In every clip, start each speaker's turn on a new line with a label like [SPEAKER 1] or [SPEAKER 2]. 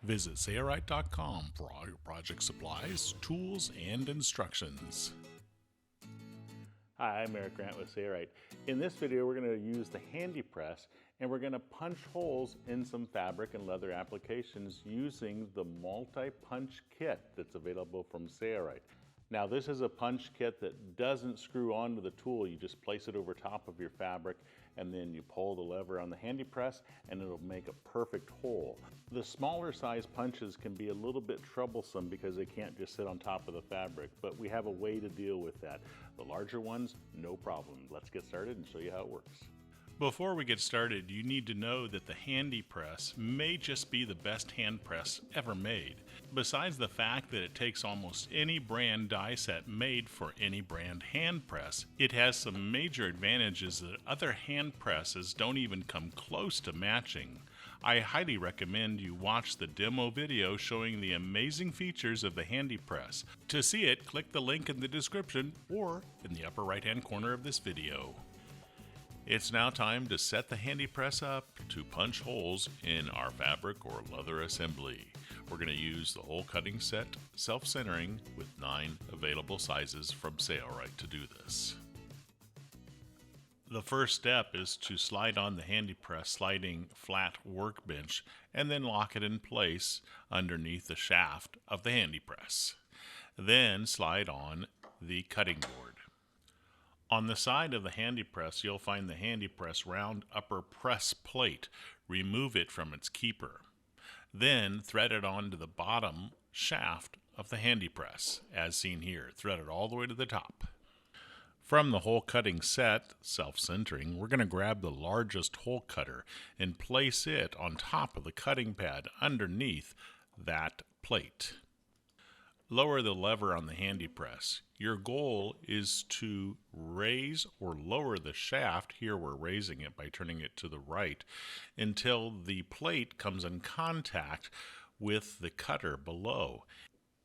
[SPEAKER 1] Visit Sailrite.com for all your project supplies, tools, and instructions.
[SPEAKER 2] Hi, I'm Eric Grant with Sailrite. In this video, we're going to use the HandyPress and we're going to punch holes in some fabric and leather applications using the multi-punch kit that's available from Sailrite. Now, this is a punch kit that doesn't screw onto the tool. You just place it over top of your fabric and then you pull the lever on the HandyPress and it'll make a perfect hole. The smaller size punches can be a little bit troublesome because they can't just sit on top of the fabric, but we have a way to deal with that. The larger ones, no problem. Let's get started and show you how it works.
[SPEAKER 1] Before we get started, you need to know that the HandyPress may just be the best hand press ever made. Besides the fact that it takes almost any brand die set made for any brand hand press, it has some major advantages that other hand presses don't even come close to matching. I highly recommend you watch the demo video showing the amazing features of the HandyPress. To see it, click the link in the description or in the upper right hand corner of this video. It's now time to set the HandyPress up to punch holes in our fabric or leather assembly. We're going to use the hole cutting set, self-centering, with 9 available sizes from Sailrite to do this. The first step is to slide on the HandyPress sliding flat workbench and then lock it in place underneath the shaft of the HandyPress. Then slide on the cutting board. On the side of the HandyPress, you'll find the HandyPress round upper press plate. Remove it from its keeper. Then thread it onto the bottom shaft of the HandyPress, as seen here. Thread it all the way to the top. From the hole cutting set, self-centering, we're going to grab the largest hole cutter and place it on top of the cutting pad underneath that plate. Lower the lever on the HandyPress. Your goal is to raise or lower the shaft, here we're raising it by turning it to the right, until the plate comes in contact with the cutter below.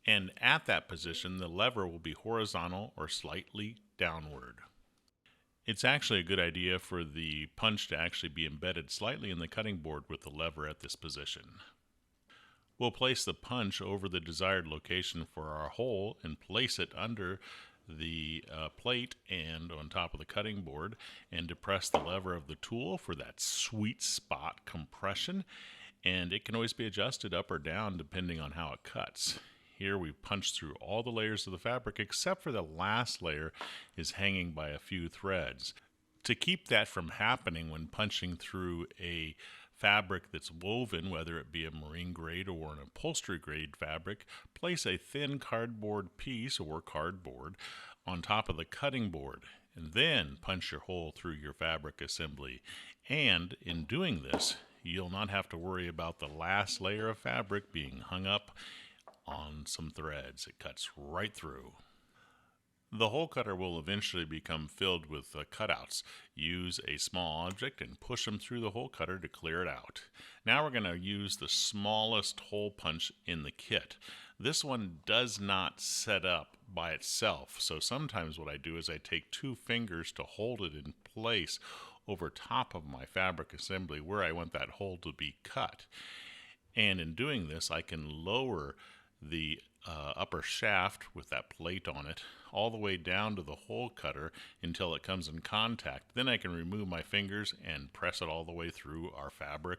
[SPEAKER 1] And at that position, the lever will be horizontal or slightly downward. It's actually a good idea for the punch to actually be embedded slightly in the cutting board with the lever at this position. We'll place the punch over the desired location for our hole and place it under the plate and on top of the cutting board and depress the lever of the tool for that sweet spot compression, and it can always be adjusted up or down depending on how it cuts. Here we punch through all the layers of the fabric except for the last layer is hanging by a few threads. To keep that from happening when punching through a fabric that's woven, whether it be a marine grade or an upholstery grade fabric, place a thin cardboard piece or cardboard on top of the cutting board and then punch your hole through your fabric assembly. And in doing this, you'll not have to worry about the last layer of fabric being hung up on some threads. It cuts right through. The hole cutter will eventually become filled with cutouts. Use a small object and push them through the hole cutter to clear it out. Now we're going to use the smallest hole punch in the kit. This one does not set up by itself, so sometimes what I do is I take 2 fingers to hold it in place over top of my fabric assembly where I want that hole to be cut. And in doing this, I can lower the upper shaft with that plate on it all the way down to the hole cutter until it comes in contact. Then I can remove my fingers and press it all the way through our fabric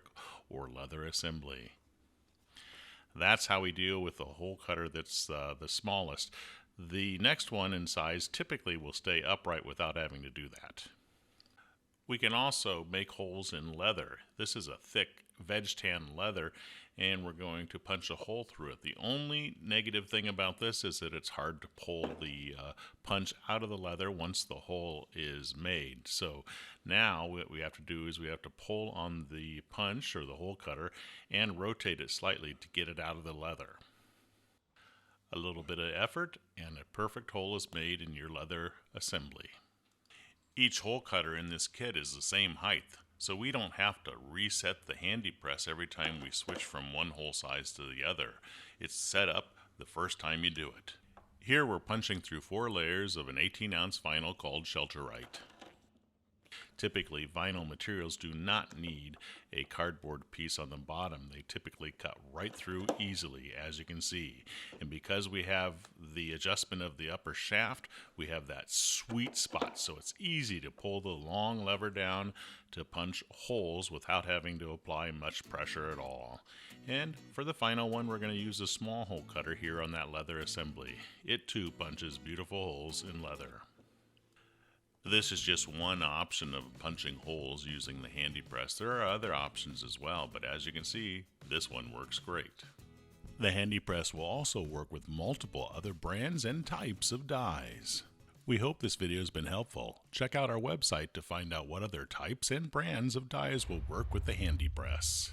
[SPEAKER 1] or leather assembly. That's how we deal with the hole cutter that's the smallest. The next one in size typically will stay upright without having to do that. We can also make holes in leather. This is a thick veg tan leather and we're going to punch a hole through it. The only negative thing about this is that it's hard to pull the punch out of the leather once the hole is made. So now what we have to do is we have to pull on the punch or the hole cutter and rotate it slightly to get it out of the leather. A little bit of effort and a perfect hole is made in your leather assembly. Each hole cutter in this kit is the same height, so we don't have to reset the HandyPress every time we switch from one hole size to the other. It's set up the first time you do it. Here we're punching through 4 layers of an 18-ounce vinyl called Sailrite. Typically, vinyl materials do not need a cardboard piece on the bottom. They typically cut right through easily, as you can see. And because we have the adjustment of the upper shaft, we have that sweet spot. So it's easy to pull the long lever down to punch holes without having to apply much pressure at all. And for the final one, we're going to use a small hole cutter here on that leather assembly. It too punches beautiful holes in leather. This is just one option of punching holes using the HandyPress. There are other options as well, but as you can see, this one works great. The HandyPress will also work with multiple other brands and types of dies. We hope this video has been helpful. Check out our website to find out what other types and brands of dies will work with the HandyPress.